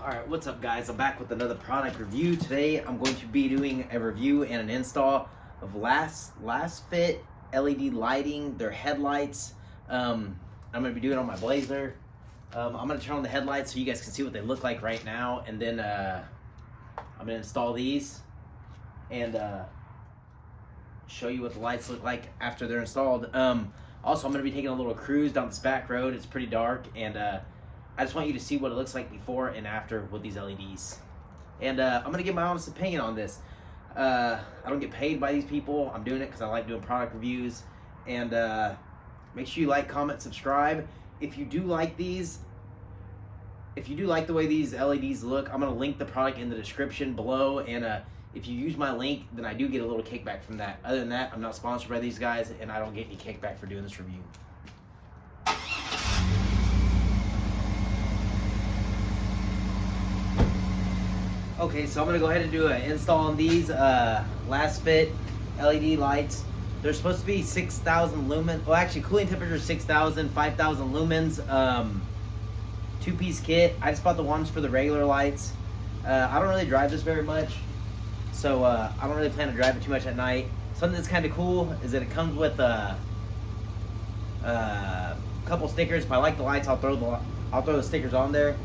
Alright, what's up guys? I'm back with another product review. Today I'm going to be doing a review and an install of LASFIT LED lighting, their headlights. I'm going to be doing it on my Blazer. I'm going to turn on the headlights so you guys can see what they look like right now, and then I'm going to install these and show you what the lights look like after they're installed. Also, I'm going to be taking a little cruise down this back road. It's pretty dark, and I just want you to see what it looks like before and after with these LEDs. And I'm going to give my honest opinion on this. I don't get paid by these people. I'm doing it because I like doing product reviews. And make sure you like, comment, subscribe. If you do like these, if you do like the way these LEDs look, I'm going to link the product in the description below. And if you use my link, then I do get a little kickback from that. Other than that, I'm not sponsored by these guys, and I don't get any kickback for doing this review. Okay, so I'm going to go ahead and do an install on these LASFIT LED lights. They're supposed to be 6,000 lumens. Well, actually, cooling temperature is 6,000, 5,000 lumens. Two-piece kit. I just bought the ones for the regular lights. I don't really drive this very much, so I don't really plan to drive it too much at night. Something that's kind of cool is that it comes with a couple stickers. If I like the lights, I'll throw the stickers on there.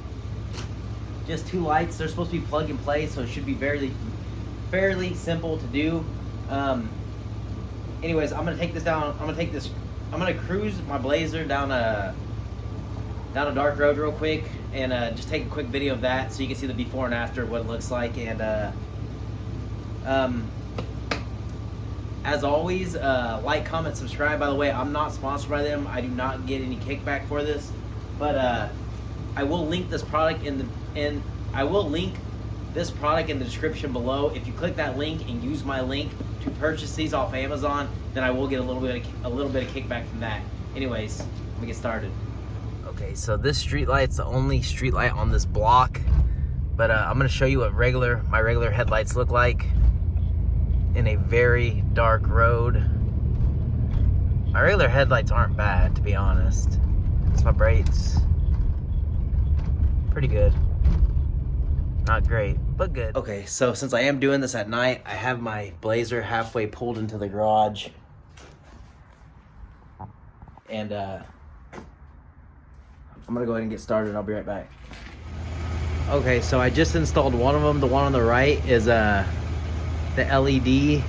Just two lights. They're supposed to be plug and play, so it should be fairly simple to do. Anyways, I'm gonna take this down. I'm gonna cruise my Blazer down a dark road real quick, and just take a quick video of that so you can see the before and after, what it looks like. And as always, like, comment, subscribe. By the way, I'm not sponsored by them. I do not get any kickback for this, but I will link this product I will link this product in the description below. If you click that link and use my link to purchase these off Amazon, then I will get a little bit of kickback from that. Anyways, let me get started. Okay, so this street light's the only street light on this block, but I'm gonna show you what my regular headlights look like in a very dark road. My regular headlights aren't bad, to be honest. It's my brakes. Pretty good. Not great, but good. Okay, so since I am doing this at night, I have my Blazer halfway pulled into the garage. And I'm gonna go ahead and get started. I'll be right back. Okay, so I just installed one of them. The one on the right is the LED,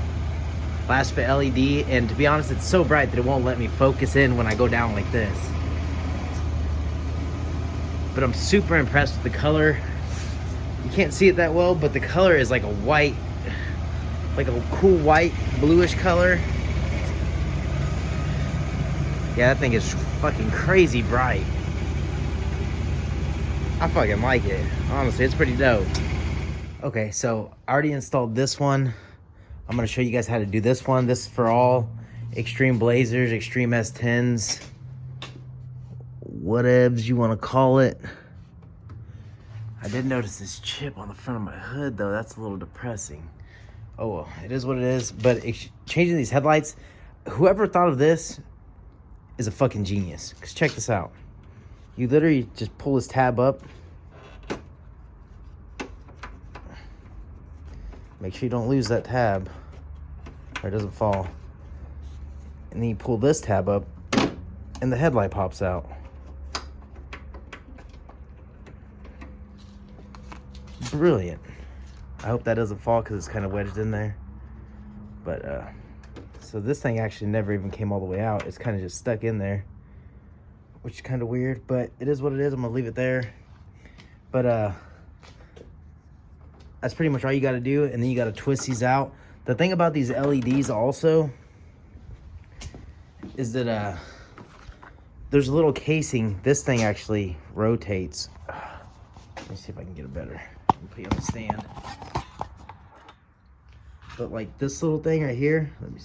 LASFIT LED. And to be honest, it's so bright that it won't let me focus in when I go down like this. But I'm super impressed with the color. You can't see it that well, but the color is like a white, like a cool white, bluish color. Yeah, that thing is fucking crazy bright. I fucking like it. Honestly, it's pretty dope. Okay, so I already installed this one. I'm gonna show you guys how to do this one. This is for all Xtreme Blazers, Xtreme S10s, whatevs you want to call it. I did notice this chip on the front of my hood, though. That's a little depressing. Oh well, it is what it is. But changing these headlights, whoever thought of this is a fucking genius. Because check this out. You literally just pull this tab up. Make sure you don't lose that tab, or it doesn't fall. And then you pull this tab up, and the headlight pops out. Brilliant. I hope that doesn't fall because it's kind of wedged in there. But so this thing actually never even came all the way out. It's kind of just stuck in there, which is kind of weird, but it is what it is. I'm gonna leave it there. But that's pretty much all you got to do, and then you got to twist these out. The thing about these LEDs also is that there's a little casing. This thing actually rotates. Let me see if I can get it better. Put you on the stand. But like this little thing right here, let me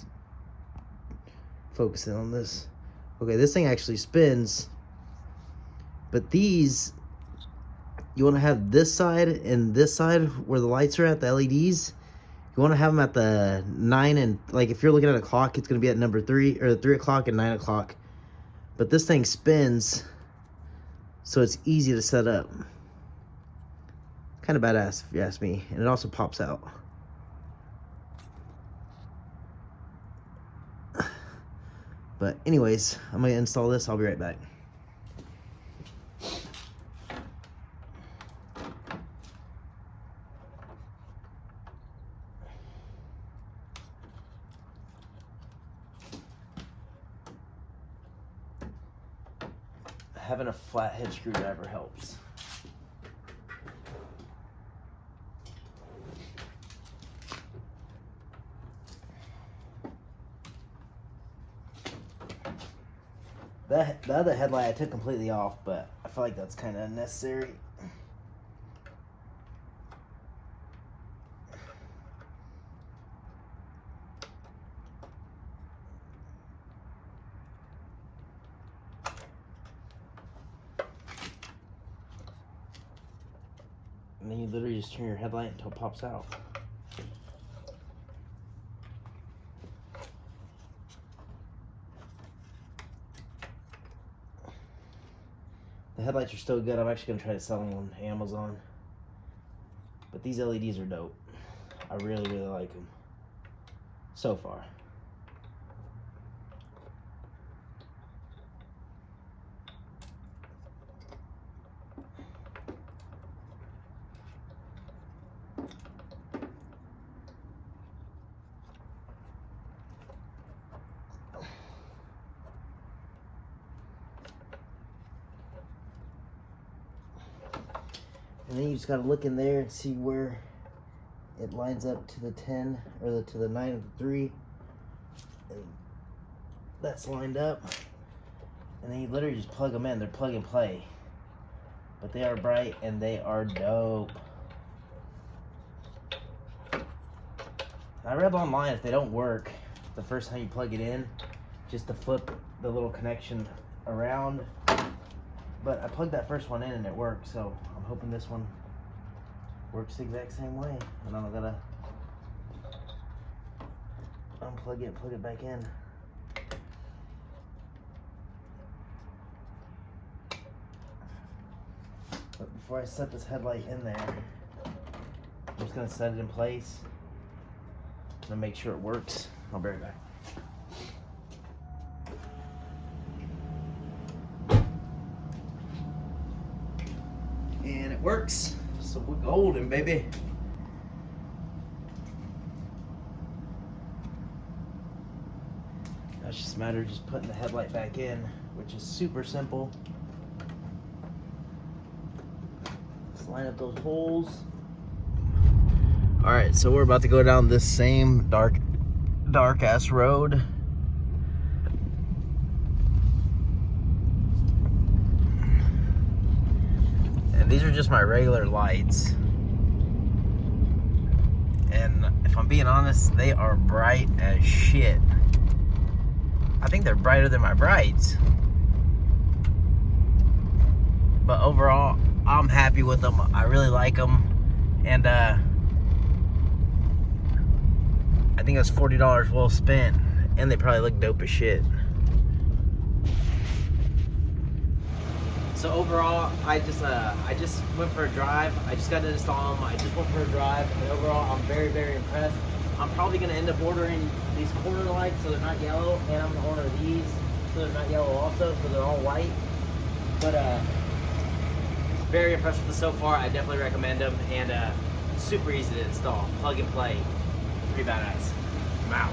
focus in on this. Okay, this thing actually spins, but these, you want to have this side and this side where the lights are at, the LEDs. You want to have them at the 9 and, like, if you're looking at a clock, it's going to be at number 3, or 3 o'clock and 9 o'clock. But this thing spins, so it's easy to set up. Kind of badass if you ask me, and it also pops out. But anyways, I'm gonna install this. I'll be right back. Having a flathead screwdriver helps. The other headlight I took completely off, but I feel like that's kind of unnecessary. And then you literally just turn your headlight until it pops out. The headlights are still good. I'm actually gonna try to sell them on Amazon. But these LEDs are dope. I really, really like them so far. And then you just gotta look in there and see where it lines up to the 10 or to the 9 of the 3. And that's lined up. And then you literally just plug them in. They're plug and play. But they are bright and they are dope. I read online if they don't work the first time you plug it in, just to flip the little connection around. But I plugged that first one in and it worked, so I'm hoping this one works the exact same way. And I'm gonna unplug it and plug it back in. But before I set this headlight in there, I'm just gonna set it in place and make sure it works. I'll be right back. And it works, so we're golden, baby. Now it's just a matter of just putting the headlight back in, which is super simple. Just line up those holes. All right, so we're about to go down this same dark ass road. These are just my regular lights. And if I'm being honest, they are bright as shit. I think they're brighter than my brights. But overall, I'm happy with them. I really like them. And I think that's $40 well spent. And they probably look dope as shit. So overall, I just went for a drive. I just got to install them. I just went for a drive, and overall, I'm very, very impressed. I'm probably gonna end up ordering these corner lights so they're not yellow, and I'm gonna order these so they're not yellow also, so they're all white. But very impressed with this so far. I definitely recommend them, and super easy to install, plug and play, pretty badass. I'm out.